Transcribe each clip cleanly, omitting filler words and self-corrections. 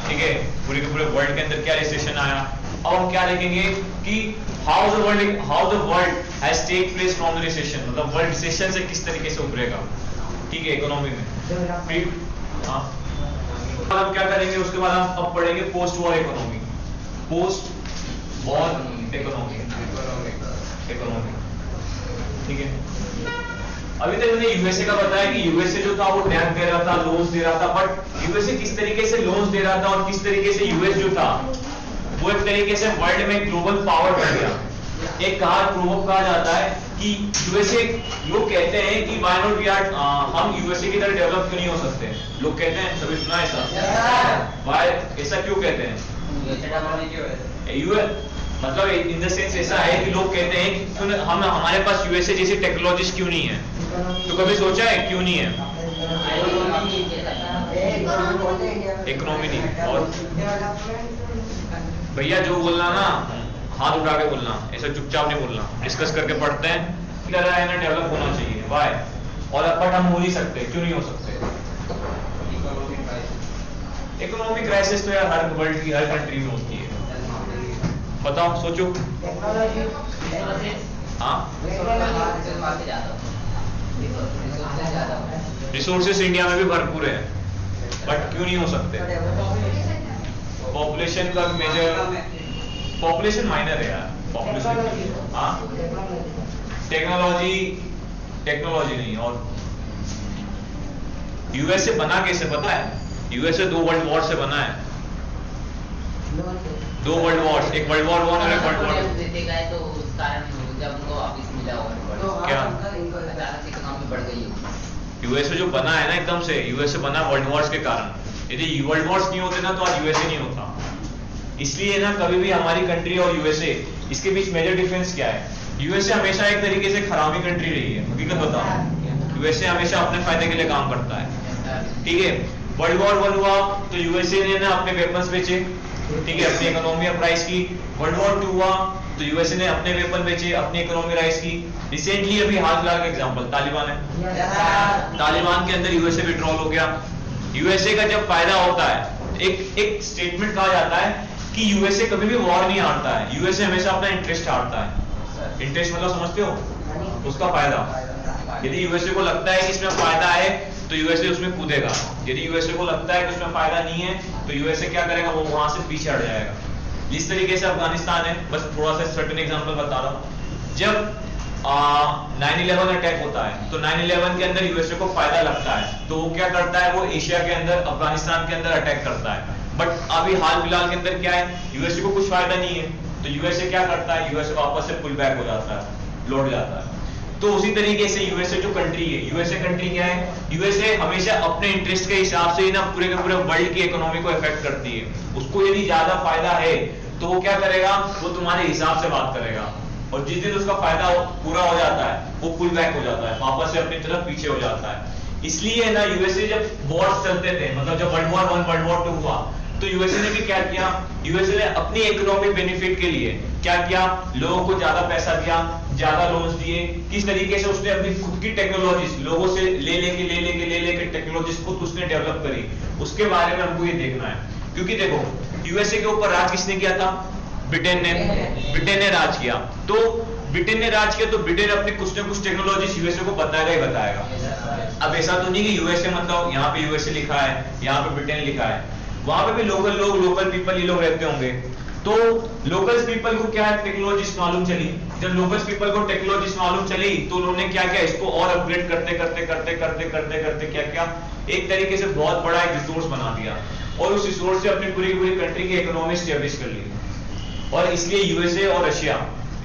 ठीक है, पूरे के पूरे वर्ल्ड के अंदर क्या रिसेशन आया। अब हम क्या देखेंगे कि how the world has take place from the recession, मतलब वर्ल्ड रिसेशन से किस तरीके से उभरेगा, ठीक है, इकोनॉमी में। फिर हाँ, हम क्या करेंगे, उसके बाद हम अब पढ़ेंगे post war economy, post war economy, ठीक है। अभी तक मैंने यूएसए का बताया कि यूएसए जो था वो डेट दे रहा था, लोन्स दे रहा था, बट यूएसए किस तरीके से लोन्स दे रहा था और किस तरीके से यूएस जो था वो एक तरीके से वर्ल्ड में ग्लोबल पावर बन गया। एक प्रोवर्ब कहा जाता है कि यूएसए, लोग कहते हैं कि व्हाई नॉट वी आर, हम यूएसए की तरह डेवलप क्यों नहीं हो सकते, लोग कहते हैं, सभी सुना है ऐसा, व्हाई, ऐसा क्यों कहते हैं, मतलब इन द सेंस ऐसा है कि लोग कहते हैं कि क्यों हम, हमारे पास यूएसए जैसी टेक्नोलॉजीज क्यों नहीं है, तो कभी सोचा है क्यों नहीं है, इकोनॉमी नहीं। और भैया जो बोलना ना हाथ उठा के बोलना, ऐसा चुपचाप नहीं बोलना, डिस्कस करके पढ़ते हैं, तरह है ना, डेवलप होना चाहिए, वाई, और बट हम हो नहीं सकते, क्यों नहीं हो सकते, इकोनॉमिक क्राइसिस तो यार हर वर्ल्ड की हर कंट्री में होती है, बताओ सोचो। हाँ, रिसोर्सेस इंडिया में भी भरपूर है, बट क्यों नहीं हो सकते, पॉपुलेशन का मेजर, पॉपुलेशन माइनर है यार, पॉपुलेशन, हाँ, टेक्नोलॉजी नहीं। और यूएसए बना कैसे पता है, यूएसए 2 वर्ल्ड वॉर से बना है, 2 वर्ल्ड वॉर्स, एक वर्ल्ड वॉर 1 और एक वर्ल्ड वॉर 2। तो उस कारण जब उनको वापस मिला होगा, क्या अचानक इकोनॉमी बढ़ गई हो। यूएसए जो बना है ना, एकदम से यूएसए बना वर्ल्ड वॉर्स के कारण। यदि वर्ल्ड वॉर्स नहीं होते ना तो आज यूएसए नहीं होता। इसलिए ना कभी भी हमारी कंट्री और यूएसए, इसके बीच मेजर डिफरेंस क्या है, यूएसए हमेशा एक तरीके से खराबी कंट्री रही है, हकीकत बताओ, यूएसए हमेशा अपने फायदे के लिए काम करता है, ठीक है। वर्ल्ड वॉर 1 हुआ तो यूएसए ने ना अपने वेपन्स बेचे, ठीक है, अपनी इकोनॉमी अपराइज की। वर्ल्ड वॉर 2 हुआ तो यूएसए ने अपने वेपन बेचे, अपनी इकोनॉमी राइज की। रिसेंटली अभी हाल फिलहाल का एग्जांपल तालिबान है, तालिबान के अंदर यूएसए विड्रॉल हो गया। यूएसए का जब फायदा होता है, एक स्टेटमेंट कहा जाता है कि यूएसए कभी भी वॉर नहीं हारता है, यूएसए हमेशा अपना इंटरेस्ट हारता है। इंटरेस्ट मतलब समझते हो, उसका फायदा। यदि यूएसए को लगता है कि इसमें फायदा है तो यूएसए उसमें कूदेगा, यदि यूएसए को लगता है कि उसमें फायदा नहीं है तो यूएसए क्या करेगा, वो वहां से पीछे हट जाएगा। जिस तरीके से अफगानिस्तान है, बस थोड़ा सा सर्टेन एग्जांपल बता रहा हूं। जब 9/11 अटैक होता है तो 9/11 के अंदर यूएसए को फायदा लगता है, तो वो क्या करता है, वो एशिया के अंदर, अफगानिस्तान के अंदर अटैक करता है। बट अभी हाल फिलहाल के अंदर क्या है, यूएसए को कुछ फायदा नहीं है, तो यूएसए क्या करता है, यूएसए वापस से पुल बैक हो जाता है, लौट जाता है। तो उसी तरीके से यूएसए जो कंट्री है, यूएसए कंट्री क्या है, यूएसए हमेशा अपने इंटरेस्ट के हिसाब से ही ना पूरे के पूरे वर्ल्ड की इकोनॉमी को इफेक्ट करती है। उसको यदि ज्यादा फायदा है तो वो क्या करेगा, वो तुम्हारे हिसाब से बात करेगा, और जिस दिन उसका फायदा पूरा हो जाता है वो पुल बैक हो जाता है, वापस से अपनी तरफ पीछे हो जाता है। इसलिए ना यूएसए जब वॉर्स चलते थे, मतलब जब वर्ल्ड वॉर 1 वर्ल्ड वॉर 2 हुआ, तो यूएसए ने भी क्या किया, यूएसए ने अपनी इकोनॉमिक बेनिफिट के लिए क्या किया, लोगों को ज्यादा पैसा दिया, ज्यादा लोन्स दिए। किस तरीके से उसने अपनी खुद की टेक्नोलॉजीज लोगों से ले लेके टेक्नोलॉजीज खुद उसने डेवलप करी, उसके बारे में हमको ये देखना है। क्योंकि देखो, यूएसए के ऊपर राज किसने किया था, ब्रिटेन ने राज किया। तो ब्रिटेन ने राज किया तो ब्रिटेन अपनी कुछ ना कुछ टेक्नोलॉजीज यूएसए को बताएगा ही बताएगा। अब ऐसा तो नहीं कि यूएसए मतलब यहाँ पे यूएसए लिखा है, यहाँ पे ब्रिटेन लिखा है, वहां पे भी लोकल लोग, लोकल पीपल, ये लोग रहते होंगे। तो लोकल पीपल को क्या है, टेक्नोलॉजीज मालूम चली। जब लोकल पीपल को टेक्नोलॉजीज मालूम चली तो उन्होंने क्या किया, इसको और अपग्रेड करते क्या किया, एक तरीके से बहुत बड़ा एक रिसोर्स बना दिया, और उस रिसोर्स से अपनी पूरी कंट्री की इकोनॉमी स्टेब्लिश कर ली। और इसलिए यूएसए और रशिया,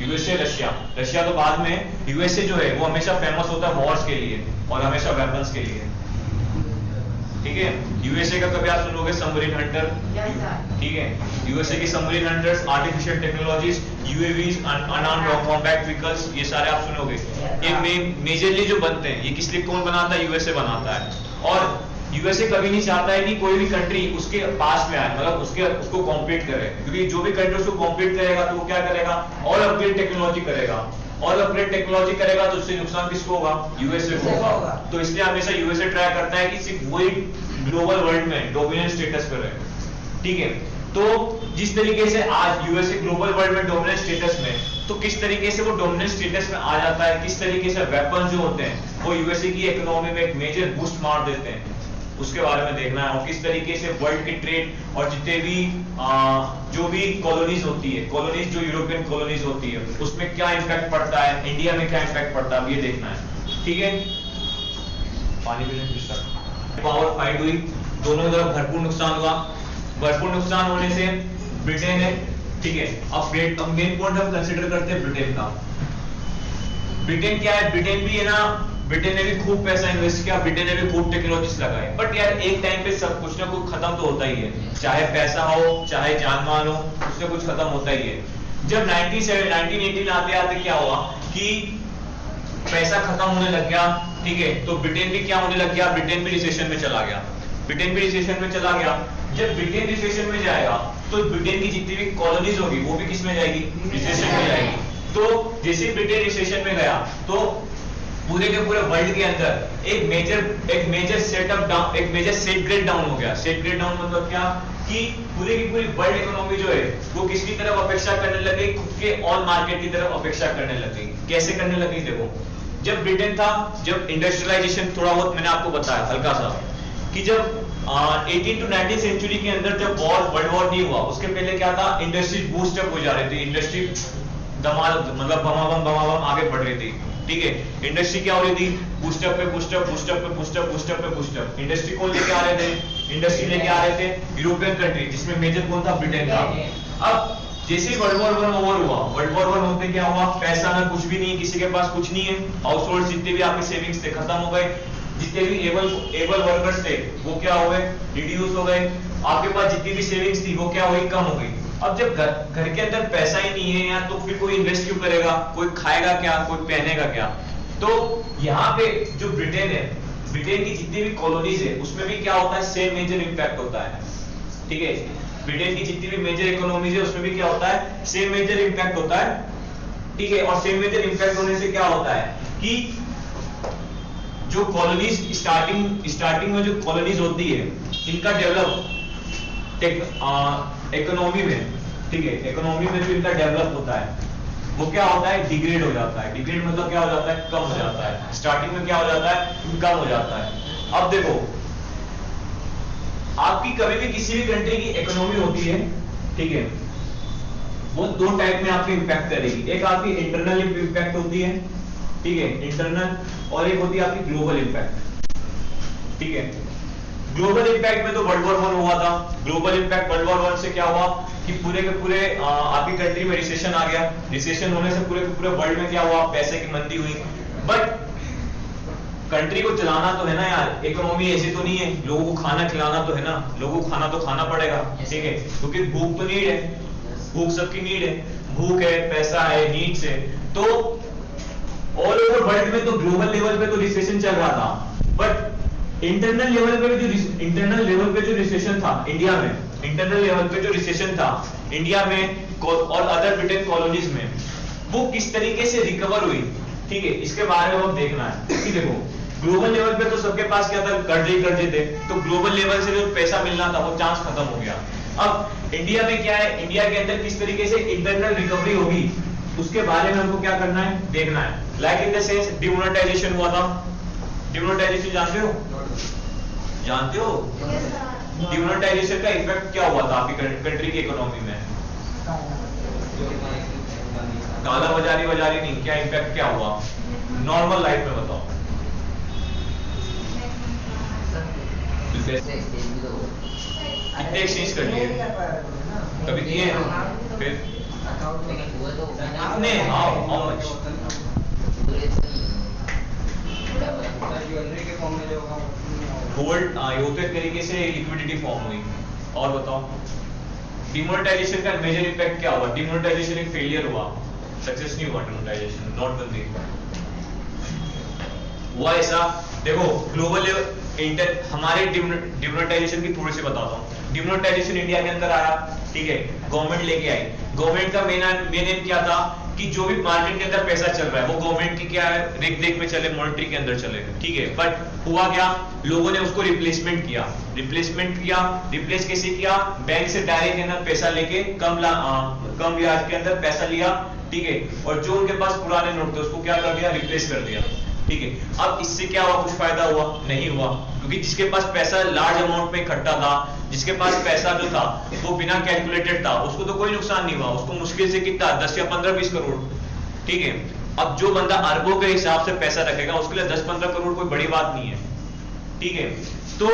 रशिया तो बाद में, यूएसए जो है वो हमेशा फेमस होता है वॉर्स के लिए और हमेशा वेपन्स के लिए, ठीक है। यूएसए का कभी आप सुनोगे सबमरीन हंटर, ठीक है, यूएसए की submarine hunters, artificial technologies, UAVs, unarmoured combat vehicles, ये सारे आप सुनोगे। ये मेजरली जो बनते हैं, ये किस लिए कौन बनाता है, यूएसए बनाता है। और यूएसए कभी नहीं चाहता है कि कोई भी कंट्री उसके पास में आए, मतलब उसको कॉम्पीट करे, क्योंकि जो भी कंट्री उसको कॉम्पीट करेगा तो वो क्या करेगा, और अपग्रेड टेक्नोलॉजी करेगा, और अपग्रेड टेक्नोलॉजी करेगा तो उससे नुकसान किसको होगा, यूएसए को होगा। तो इसलिए हमेशा यूएसए ट्राई करता है कि सिर्फ वही ग्लोबल वर्ल्ड में डोमिनेंट स्टेटस पे रहे। ठीक है। तो जिस तरीके से आज यूएसए ग्लोबल वर्ल्ड में डोमिनेंट स्टेटस में, तो किस तरीके से वो डोमिनेंट स्टेटस में आ जाता है, किस तरीके से वेपन जो होते हैं वो यूएसए की इकोनॉमी में एक मेजर बूस्ट मार देते हैं, उसके बारे में देखना है। और किस तरीके से वर्ल्ड की ट्रेड और जितने भी जो भी कॉलोनीज होती है, कॉलोनीज जो यूरोपियन कॉलोनीज होती है, उसमें क्या इम्पैक्ट पड़ता है, इंडिया में क्या इम्पैक्ट पड़ता है, ये देखना है। ठीक है, पानी पीने पावर फाइट हुई, दोनों तरफ भरपूर नुकसान हुआ। भरपूर नुकसान होने से ब्रिटेन है, ठीक है। अब मेन पॉइंट हम कंसीडर करते हैं ब्रिटेन का। ब्रिटेन क्या है, ब्रिटेन भी है ना, ब्रिटेन ने भी खूब पैसा इन्वेस्ट किया, ब्रिटेन ने भी खूब टेक्नोलॉजीज लगाए, बट यार एक टाइम पे सब कुछ ना कुछ खत्म तो होता ही है, चाहे पैसा हो चाहे जान माल हो, उससे कुछ खत्म होता ही है। जब 1918 आते आते क्या हुआ कि पैसा खत्म होने लग गया, ठीक है, तो ब्रिटेन भी क्या होने लग गया, ब्रिटेन भी रिसेशन में चला गया। ब्रिटेन भी रिसेशन में चला गया। जब ब्रिटेन रिसेशन में जाएगा तो ब्रिटेन की जितनी भी कॉलोनीज होगी वो भी किस में जाएगी, रिसेशन में जाएगी। तो जैसे ही ब्रिटेन रिसेशन में गया तो पूरे के पूरे वर्ल्ड के अंदर एक मेजर सेटअप डाउन, एक मेजर सेट ग्रेड डाउन हो गया। सेट ग्रेड डाउन मतलब क्या कि पूरी की पूरी वर्ल्ड इकोनॉमी जो है वो किसकी तरफ अपेक्षा करने लगी, खुद के ऑन मार्केट की तरफ अपेक्षा करने लगी। कैसे करने लगी, देखो जब ब्रिटेन था, जब इंडस्ट्रियलाइजेशन थोड़ा बहुत मैंने आपको बताया हल्का सा कि जब 18 to 19 सेंचुरी के अंदर जब वर्ल्ड वॉर नहीं हुआ, उसके पहले क्या था, इंडस्ट्री बूस्टअप हो जा रही थी, इंडस्ट्री धमाल मतलब बमाबम आगे बढ़ रही थी, ठीक है। इंडस्ट्री क्या हो रही थी, बूस्टअप पे बूस्टअप, बूस्टअप पे बूस्टअप, बूस्टअप पे बूस्टअप। इंडस्ट्री कौन लेके आ रहे थे, इंडस्ट्री लेके आ रहे थे यूरोपियन कंट्री, जिसमें मेजर कौन था, ब्रिटेन था। अब जैसे वर्ल्ड वॉर 1 ओवर हुआ, वर्ल्ड वॉर 1 होते क्या हुआ, पैसा ना कुछ भी नहीं, किसी के पास कुछ नहीं है, हाउस होल्ड जितने भी आपके सेविंग्स थे खत्म हो गए, जितने भी एबल वर्कर्स थे वो क्या हो गए, रिड्यूस हो गए, आपके पास जितनी भी सेविंग्स थी वो क्या हुई, कम हो गई। अब जब घर के अंदर पैसा ही नहीं है यार, तो फिर कोई इन्वेस्ट क्यों करेगा, कोई खाएगा क्या, कोई पहनेगा क्या। तो यहाँ पे जो ब्रिटेन है, ब्रिटेन की जितनी भी कॉलोनीज है उसमें भी क्या होता है, सेम मेजर इंपैक्ट होता है, ठीक है। ब्रिटेन की जितनी भी मेजर इकोनॉमीज है उसमें भी क्या होता है, सेम मेजर इंपैक्ट होता है, ठीक है। और सेम मेजर इंपैक्ट होने से क्या होता है कि जो कॉलोनीज स्टार्टिंग में जो कॉलोनीज होती है इनका डेवलप इकोनॉमी में, ठीक है, इकोनॉमी में जो इनका डेवलप होता है वो क्या होता है, डिग्रेड हो जाता है। डिग्रेड मतलब क्या हो जाता है, कम हो जाता है। स्टार्टिंग में क्या हो जाता है, कम हो जाता है। अब देखो आपकी कभी भी किसी भी कंट्री की इकोनॉमी होती है, ठीक है, वो दो टाइप में आपके इंपैक्ट करेगी। एक आपकी इंटरनल इंपैक्ट होती है, ठीक है, इंटरनल, और एक होती है आपकी ग्लोबल इंपैक्ट, ठीक है। ग्लोबल इंपैक्ट में तो वर्ल्ड वॉर 1 हुआ था। ग्लोबल इंपैक्ट वर्ल्ड वॉर 1 से क्या हुआ कि पूरे के पूरे आपकी कंट्री में रिसेशन आ गया। रिसेशन होने से पूरे के पूरे वर्ल्ड में क्या हुआ, पैसे की मंदी हुई। बट कंट्री को चलाना तो है ना यार, इकोनॉमी ऐसी तो नहीं है, लोगों को खाना खिलाना तो है ना, लोगों को खाना तो खाना पड़ेगा, ठीक है, क्योंकि भूख तो नीड है, भूख सबकी नीड है, भूख है, पैसा है, नीड्स है। तो ऑल ओवर वर्ल्ड में तो ग्लोबल लेवल पे तो रिसेशन चल रहा था, बट इंटरनल लेवल पे जो रिसेशन था इंडिया में, इंटरनल लेवल पे जो रिसेशन था इंडिया में और अदर ब्रिटेन कॉलोनीज में, वो किस तरीके से रिकवर हुई, ठीक है, इसके बारे में हम देखना है। कि देखो ग्लोबल लेवल पे तो सबके पास क्या था, कर्जे ही कर्जे थे, तो ग्लोबल लेवल से जो पैसा मिलना था वो चांस खत्म हो गया। अब इंडिया में क्या है, इंडिया के अंदर किस तरीके से इंटरनल रिकवरी होगी उसके बारे में हमको क्या करना है, देखना है। Like in the sense demonetisation हुआ था। डिमोनेटाइजेशन जानते हो डिमोनेटाइजेशन का इफेक्ट क्या हुआ था आपकी कंट्री की इकोनॉमी में? काला बाजारी नहीं, क्या इम्पैक्ट क्या हुआ नॉर्मल लाइफ में, बताओ। कितने एक्सचेंज कर लिए, कभी किए हैं? फिर कितने, हाउ मच? गोल्ड होते तरीके से लिक्विडिटी फॉर्म हुई। और बताओ डिमोनेटाइजेशन का मेजर इम्पैक्ट क्या हुआ? डिमोनेटाइजेशन एक फेलियर हुआ, सक्सेस नहीं हुआ डिमोनेटाइजेशन, नोटबंदी हुआ। ऐसा देखो ग्लोबल लेवल हमारे डिमोनेटाइजेशन की थोड़ी सी बताता हूँ। डिमोनेटाइजेशन इंडिया के अंदर आया, ठीक है, गवर्नमेंट लेके आई। गवर्नमेंट का मेन एम क्या था कि जो भी मार्केट के अंदर पैसा चल रहा है वो गवर्नमेंट की क्या है देख देख में चले, मॉनेटरी के अंदर चले, ठीक है। बट हुआ क्या, लोगों ने उसको रिप्लेस कैसे किया, बैंक से डायरेक्ट ना पैसा लेके कम ब्याज के अंदर पैसा लिया, ठीक है, और जो उनके पास पुराने नोट थे उसको क्या कर दिया, रिप्लेस कर दिया, ठीक है। अब इससे क्या हुआ, कुछ फायदा हुआ नहीं हुआ, क्योंकि जिसके पास पैसा लार्ज अमाउंट में इकट्ठा था, जिसके पास पैसा जो था वो बिना कैलकुलेटेड था, उसको तो कोई नुकसान नहीं हुआ, उसको मुश्किल से कितना 10 या 15-20 करोड़, ठीक है। अब जो बंदा अरबों के हिसाब से पैसा रखेगा उसके लिए 10-15 करोड़ कोई बड़ी बात नहीं है, ठीक है। तो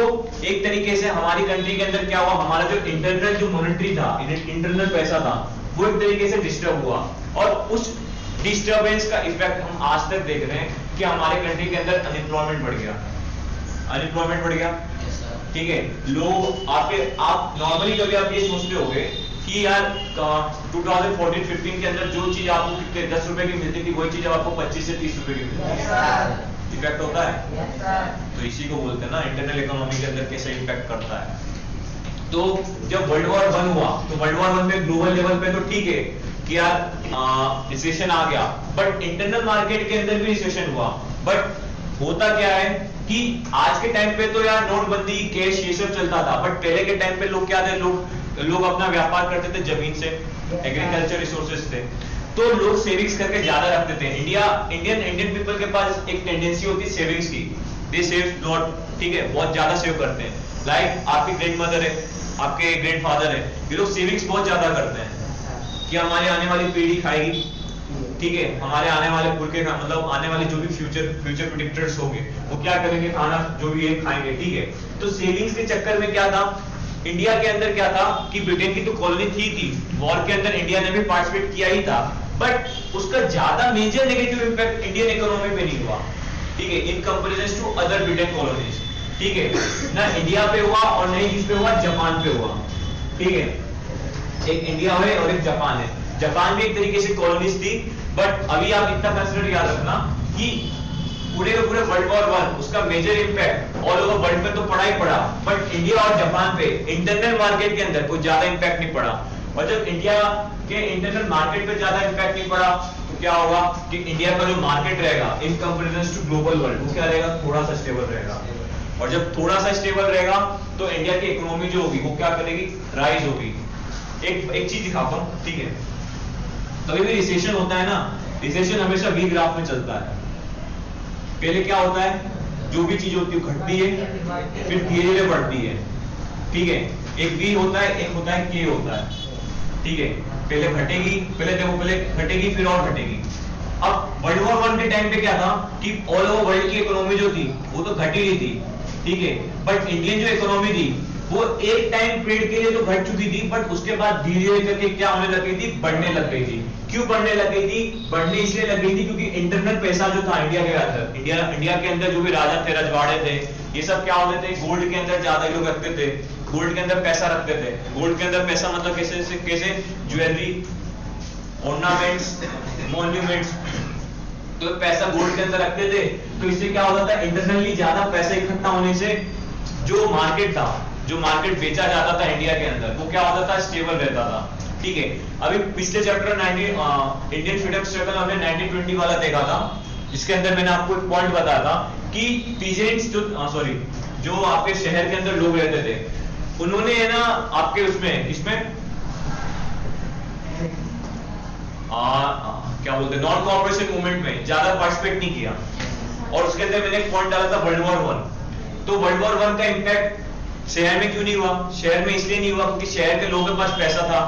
एक तरीके से हमारी कंट्री के अंदर क्या हुआ, हमारा जो इंटरनल जो मॉनेटरी था, इंटरनल पैसा था, वो एक तरीके से डिस्टर्ब हुआ, और उस डिस्टर्बेंस का इफेक्ट हम आज तक देख रहे हैं कि हमारे कंट्री के अंदर अनएम्प्लॉयमेंट बढ़ गया, ठीक है। लोग आप नॉर्मली कभी आप ये सोचते होंगे कि यार 2014-15 के अंदर जो चीज आपको कितने 10 रुपए की मिलती थी वही चीज अब आपको 25 से 30 रुपए की मिलती है, इफेक्ट होता है। तो इसी को बोलते हैं ना इंटरनल इकोनॉमी के अंदर कैसे इफेक्ट करता है। तो जब वर्ल्ड वॉर 1 हुआ तो वर्ल्ड वॉर 1 में ग्लोबल लेवल पे तो ठीक है कि यार रिसेशन आ गया, बट इंटरनल मार्केट के अंदर भी रिसेशन हुआ। बट होता क्या है कि आज के टाइम पे तो यार नोटबंदी, कैश, ये सब चलता था, बट पहले के टाइम पे लोग क्या थे, लोग अपना व्यापार करते थे जमीन से, एग्रीकल्चर रिसोर्सेज थे, तो लोग सेविंग्स करके ज्यादा रखते थे। इंडियन पीपल के पास एक टेंडेंसी होती है सेविंग्स की, दे सेव लॉट, ठीक है, बहुत ज्यादा सेव करते हैं। लाइक आपकी ग्रैंडमदर है, आपके ग्रैंडफादर है, ये लोग सेविंग्स बहुत ज्यादा करते हैं कि हमारी आने वाली पीढ़ी खाएगी, ठीक है, हमारे आने वाले मतलब आने वाले जो भी फ्यूचर प्रेडिक्टर्स होंगे वो क्या करेंगे, खाना जो भी है खाएंगे, ठीक है। तो सेविंग्स के चक्कर में क्या था, इंडिया के अंदर क्या था कि ब्रिटेन की तो कॉलोनी थी, वॉर के अंदर इंडिया ने भी पार्टिसिपेट किया ही था, बट उसका ज्यादा major negative impact Indian economy पे नहीं हुआ, ठीक है, in comparison to other Britain colonies, ठीक है ना। इंडिया पे हुआ और नहीं किस पे हुआ, जापान पे हुआ, ठीक है। एक इंडिया है और एक जापान है। जापान भी एक तरीके से कॉलोनीज थी, बट अभी आप इतना कंसिडर याद रखना कि पूरे के पूरे वर्ल्ड वॉर 1 उसका major impact all over world में तो पड़ा ही पड़ा, बट इंडिया और जापान पे इंटरनल मार्केट के अंदर कोई ज्यादा इंपैक्ट नहीं पड़ा। और जब इंडिया के इंटरनल मार्केट पे ज्यादा इंपैक्ट नहीं पड़ा तो क्या होगा कि इंडिया का जो मार्केट रहेगा in comparison to global world वो क्या रहेगा, थोड़ा सा स्टेबल रहेगा। और जब थोड़ा सा स्टेबल रहेगा तो इंडिया की इकोनॉमी जो होगी वो क्या करेगी, राइज होगी। एक चीज दिखाता हूं, ठीक है, कभी भी रिसेशन होता है ना, रिसेशन हमेशा वी ग्राफ में चलता है। पहले क्या होता है, जो भी चीज होती है घटती है फिर धीरे धीरे बढ़ती है, ठीक है। एक वी होता है, एक होता है के होता है, ठीक है। पहले घटेगी, पहले घटेगी फिर और घटेगी। अब वर्ल्ड वॉर 1 के टाइम पे क्या था कि ऑल ओवर वर्ल्ड की इकोनॉमी जो थी वो तो घटी ही थी, ठीक है, बट इंडियन जो इकोनॉमी थी वो एक टाइम पीरियड के लिए तो घट चुकी थी, बट उसके बाद धीरे धीरे करके क्या होने लग गई थी, बढ़ने लग गई थी। क्यों बढ़ने लग गई थी, बढ़ने इसलिए लग गई थी क्योंकि इंटरनल पैसा जो था इंडिया के अंदर, इंडिया के अंदर जो भी राजा थे, रजवाड़े थे, ये सब क्या होते थे, गोल्ड के अंदर ज्यादा लोग रखते थे, गोल्ड के अंदर पैसा रखते थे। गोल्ड के अंदर पैसा मतलब कैसे ज्वेलरी, ऑर्नामेंट्स, मॉन्यूमेंट्स, तो पैसा गोल्ड के अंदर रखते थे। तो इससे क्या होता था, इंटरनली ज्यादा पैसा इकट्ठा होने से जो मार्केट था, जो मार्केट बेचा जाता था इंडिया के अंदर, वो क्या होता था, स्टेबल रहता था, ठीक है। अभी पिछले चैप्टर इंडियन फ्रीडम स्ट्रगल हमने 1920 वाला देखा था, जिसके अंदर मैंने आपको एक पॉइंट बताया था कि पीजेंट्स जो आपके शहर के अंदर लोग रहते थे, उन्होंने है ना आपके इसमें क्या बोलते हैं, नॉन कॉर्पोरेशन मूवमेंट में ज्यादा पार्टिसिपेट नहीं किया। और उसके अंदर मैंने एक पॉइंट डाला था वर्ल्ड वॉर 1। तो वर्ल्ड वॉर 1 का इंपैक्ट शहर में क्यों नहीं हुआ, शहर में इसलिए नहीं हुआ क्योंकि शहर के लोगों के पास पैसा था।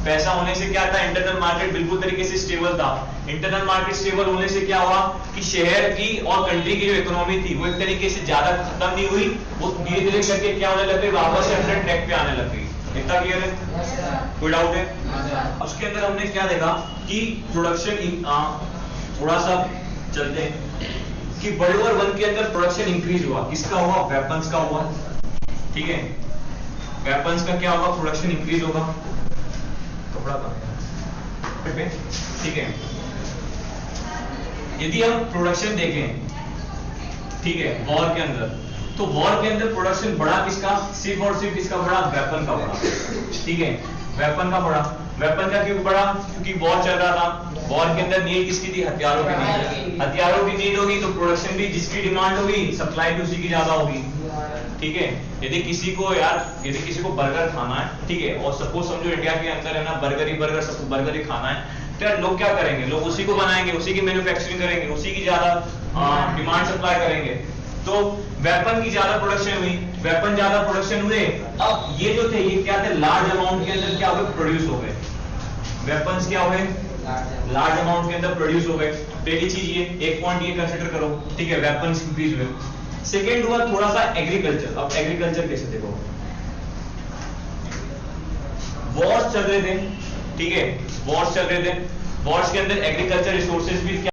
पैसा होने से क्या था, इंटरनल मार्केट बिल्कुल तरीके से स्टेबल था। इंटरनल मार्केट स्टेबल होने से क्या हुआ कि शहर की और कंट्री की जो इकोनॉमी थी वो एक तरीके से ज्यादा खत्म नहीं हुई, वो धीरे धीरे करके क्या होने लग गई, वापस से अपने ट्रैक पे आने लग गई। इतना क्लियर है, कोई डाउट है? उसके अंदर हमने क्या देखा कि प्रोडक्शन थोड़ा सा चलते हैं कि वर्ल्ड वॉर 1 के अंदर प्रोडक्शन इंक्रीज हुआ। किसका हुआ, वेपन्स का हुआ, ठीक है। वेपन्स का क्या होगा, प्रोडक्शन इंक्रीज होगा। कपड़ा का ठीक है। यदि हम प्रोडक्शन देखें, ठीक है, वॉर के अंदर, तो वॉर के अंदर प्रोडक्शन बढ़ा किसका, सिर्फ और सिर्फ किसका बढ़ा, वेपन का बढ़ा, ठीक है, वेपन का बढ़ा। वेपन का क्यों बढ़ा? क्योंकि वॉर चल रहा था, वॉर के अंदर नीड किसकी थी? हथियारों की नीड। हथियारों की नीड होगी तो प्रोडक्शन भी, जिसकी डिमांड होगी सप्लाई भी उसी की ज्यादा होगी। ठीक है, यदि किसी को बर्गर खाना है, ठीक है, और सपोज समझो इंडिया के अंदर है ना बर्गर ही सबको बर्गर ही खाना है, तो यार लोग क्या करेंगे? लोग उसी को बनाएंगे, उसी की मैन्युफैक्चरिंग करेंगे, उसी की ज्यादा डिमांड सप्लाई करेंगे। तो वेपन की ज्यादा प्रोडक्शन हुई, वेपन ज्यादा प्रोडक्शन हुए, अब ये जो थे ये क्या थे? लार्ज अमाउंट के अंदर क्या हुए? प्रोड्यूस हो गए। वेपन्स क्या हुए? लार्ज अमाउंट के अंदर प्रोड्यूस हो गए। पहली चीज ये, एक पॉइंट ये कंसीडर करो, ठीक है, वेपन्स इंक्रीज हुए। सेकेंड हुआ थोड़ा सा एग्रीकल्चर। अब एग्रीकल्चर कैसे देखो, वॉर्स चल रहे थे, ठीक है, वॉर्स चल रहे थे, वॉर्स के अंदर एग्रीकल्चर रिसोर्सेज भी